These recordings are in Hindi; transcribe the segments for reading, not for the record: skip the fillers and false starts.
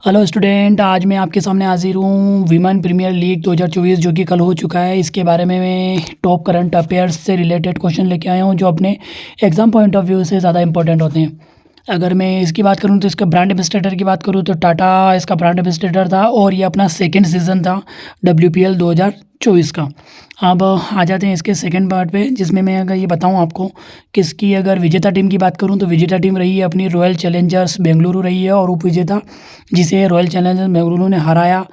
हेलो स्टूडेंट, आज मैं आपके सामने हाजिर हूँ विमेन प्रीमियर लीग 2024 जो कि कल हो चुका है। इसके बारे में मैं टॉप करंट अफेयर्स से रिलेटेड क्वेश्चन लेके आया हूँ जो अपने एग्ज़ाम पॉइंट ऑफ व्यू से ज़्यादा इंपॉर्टेंट होते हैं। अगर मैं इसकी बात करूँ तो इसका ब्रांड एम्बेसडर की बात करूँ तो टाटा इसका ब्रांड एम्बेसडर था और ये अपना सेकेंड सीज़न था WPL 2024 का। अब आ जाते हैं इसके सेकंड पार्ट पे, जिसमें मैं अगर ये बताऊं आपको किसकी अगर विजेता टीम की बात करूं तो विजेता टीम रही है अपनी रॉयल चैलेंजर्स बेंगलुरु रही है, और उप विजेता जिसे रॉयल चैलेंजर्स बेंगलुरु ने हराया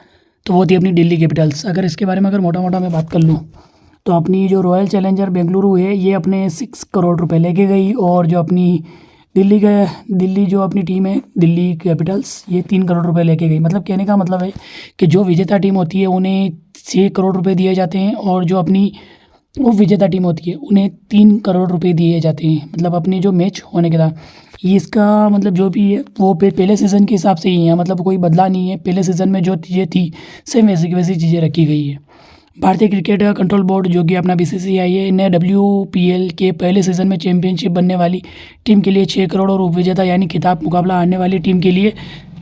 तो वो थी अपनी दिल्ली कैपिटल्स। अगर इसके बारे में अगर मोटा मोटा मैं बात कर लूँ तो अपनी जो रॉयल चैलेंजर बेंगलुरु है ये अपने 6 करोड़ रुपए लेके गई, और जो अपनी दिल्ली जो अपनी टीम है दिल्ली कैपिटल्स ये 3 करोड़ रुपए लेके गई। मतलब कहने का मतलब है कि जो विजेता टीम होती है उन्हें 6 करोड़ रुपए दिए जाते हैं, और जो अपनी उप विजेता टीम होती है उन्हें 3 करोड़ रुपए दिए जाते हैं। मतलब अपने जो मैच होने के बाद ये इसका मतलब जो भी है वो पहले सीज़न के हिसाब से ही है, मतलब कोई बदला नहीं है। पहले सीज़न में जो चीज़ें थी सेम वैसी की वैसी चीज़ें रखी गई है। भारतीय क्रिकेट कंट्रोल बोर्ड जो कि अपना BCCI है ने WPL के पहले सीज़न में चैंपियनशिप बनने वाली टीम के लिए 6 करोड़ और उपविजेता यानी खिताब मुकाबला हारने वाली टीम के लिए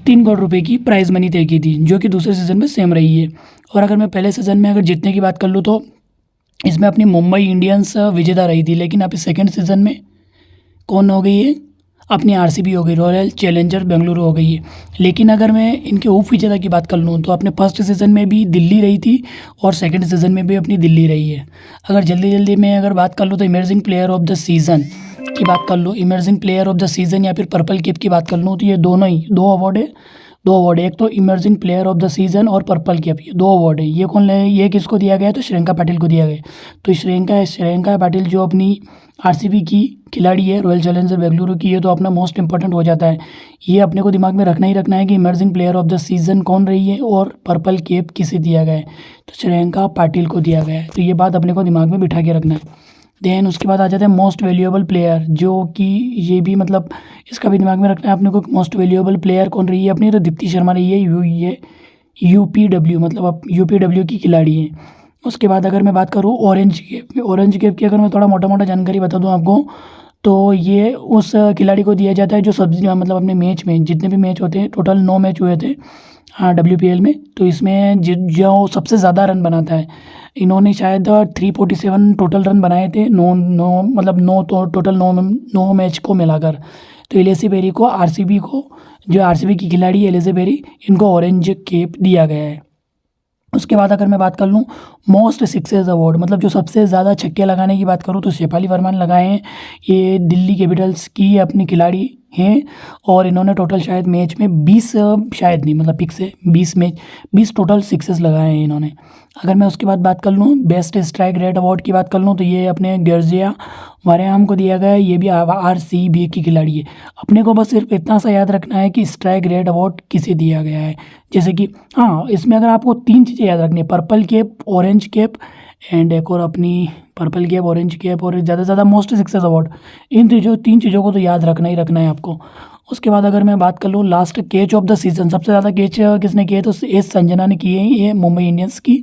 3 करोड़ रुपए की प्राइज मनी तय की थी, जो कि दूसरे सीज़न में सेम रही है। और अगर मैं पहले सीज़न में अगर जीतने की बात कर लूँ तो इसमें अपनी मुंबई इंडियंस विजेता रही थी, लेकिन अब सेकेंड सीज़न में कौन हो गई है, अपनी RCB हो गई, रॉयल चैलेंजर बेंगलुरु हो गई है। लेकिन अगर मैं इनके उप विजेता की बात कर लूँ तो अपने फर्स्ट सीज़न में भी दिल्ली रही थी और सेकंड सीज़न में भी अपनी दिल्ली रही है। अगर जल्दी मैं अगर बात कर लूँ तो emerging player of the season की बात कर लूँ, emerging player of the season या फिर पर्पल कैप की बात कर लूँ तो ये दोनों ही दो अवार्ड है। एक तो emerging player of the season और पर्पल कैप, ये 2 अवार्ड है। ये कौन ले, ये किसको दिया गया है तो श्रियंका पाटिल को दिया गया। तो श्रियंका पाटिल जो अपनी RCB की खिलाड़ी है रॉयल चैलेंजर बेंगलुरु की, ये तो अपना मोस्ट इंपॉर्टेंट हो जाता है। ये अपने को दिमाग में रखना ही रखना है कि emerging player of the season कौन रही है और पर्पल कैप किसे दिया गया है तो श्रियंका पाटिल को दिया गया है। तो ये बात अपने को दिमाग में बिठा के रखना है। देन उसके बाद आ जाते हैं मोस्ट वैल्यूएबल प्लेयर, जो कि ये भी मतलब इसका भी दिमाग में रखना है अपने को। मोस्ट वैल्यूएबल प्लेयर कौन रही है अपनी, तो दीप्ति शर्मा रही है। ये UPW मतलब अब UPW की खिलाड़ी है। उसके बाद अगर मैं बात करूँ ऑरेंज कैप की अगर मैं थोड़ा मोटा जानकारी बता दूँ आपको तो ये उस खिलाड़ी को दिया जाता है जो सब मतलब अपने मैच में जितने भी मैच होते हैं, टोटल 9 मैच हुए थे हाँ WPL में, तो इसमें जो सबसे ज़्यादा रन बनाता है, इन्होंने शायद 347 टोटल रन बनाए थे, टोटल 9 मैच को मिलाकर। तो एलिसी बेरी को जो RCB की खिलाड़ी है एलिसी बेरी, इनको ऑरेंज कैप दिया गया है। उसके बाद अगर मैं बात कर लूँ मोस्ट सिक्सेस अवार्ड, मतलब जो सबसे ज़्यादा छक्के लगाने की बात करूँ तो शेफाली वर्मा ने लगाए हैं। ये दिल्ली कैपिटल्स की अपनी खिलाड़ी हैं और इन्होंने टोटल शायद मैच में 20 शायद नहीं मतलब पिक से 20 टोटल सिक्सेस लगाए हैं इन्होंने। अगर मैं उसके बाद बात कर लूँ बेस्ट स्ट्राइक रेट अवार्ड की बात कर लूँ तो ये अपने गर्जिया वारेआम को दिया गया है। ये भी RCB की खिलाड़ी है। अपने को बस सिर्फ इतना सा याद रखना है कि स्ट्राइक रेट अवार्ड किसे दिया गया है। जैसे कि हाँ, इसमें अगर आपको 3 चीज़ें याद रखनी है, purple cap, orange cap and एक और अपनी पर्पल कैप, ऑरेंज कैप और ज़्यादा से ज़्यादा मोस्ट सक्सेस अवार्ड, इन 3 चीज़ों को तो याद रखना ही रखना है आपको। उसके बाद अगर मैं बात कर लूँ last catch of the season, सबसे ज़्यादा कैच किसने किए तो S संजना ने किए हैं, ये मुंबई इंडियंस की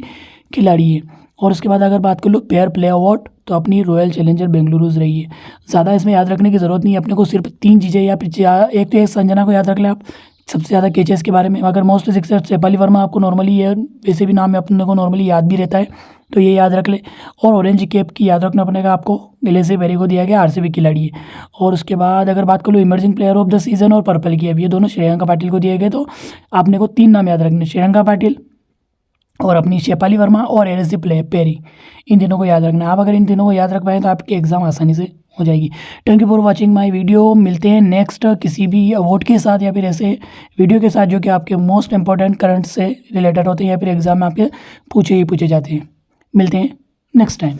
खिलाड़ी है। और उसके बाद अगर बात कर लो फेयर प्ले अवार्ड तो अपनी रॉयल चैलेंजर बेंगलुरुज रही है। ज़्यादा इसमें याद रखने की ज़रूरत नहीं है, अपने को सिर्फ 3 चीज़ें या फिर एक तो S संजना को याद रख ले आप सबसे ज़्यादा कैचेस के बारे में। अगर मोस्ट सिक्सर शेफाली वर्मा आपको नॉर्मली है, वैसे भी नाम अपने को नॉर्मली याद भी रहता है तो ये याद रख ले। और ऑरेंज कैप की याद रखना पड़ेगा आपको, एलिसी बेरी को दिया गया, RCB खिलाड़ी है। और उसके बाद अगर बात कर लो emerging player of the season और पर्पल कैप, ये दोनों श्रेयंका पाटिल को दिए गए। तो आपने को 3 नाम याद रखने, श्रेयंका पाटिल और अपनी शेफाली वर्मा और एलिसी पेरी, इन तीनों को याद रखना है। आप अगर इन तीनों को याद रख पाएँ तो आपकी एग्ज़ाम आसानी से हो जाएगी। Thank you for watching my video. मिलते हैं नेक्स्ट किसी भी अवार्ड के साथ या फिर ऐसे वीडियो के साथ जो कि आपके मोस्ट इंपॉर्टेंट करंट से रिलेटेड होते हैं या फिर एग्ज़ाम में आपके पूछे जाते हैं। मिलते हैं नेक्स्ट टाइम।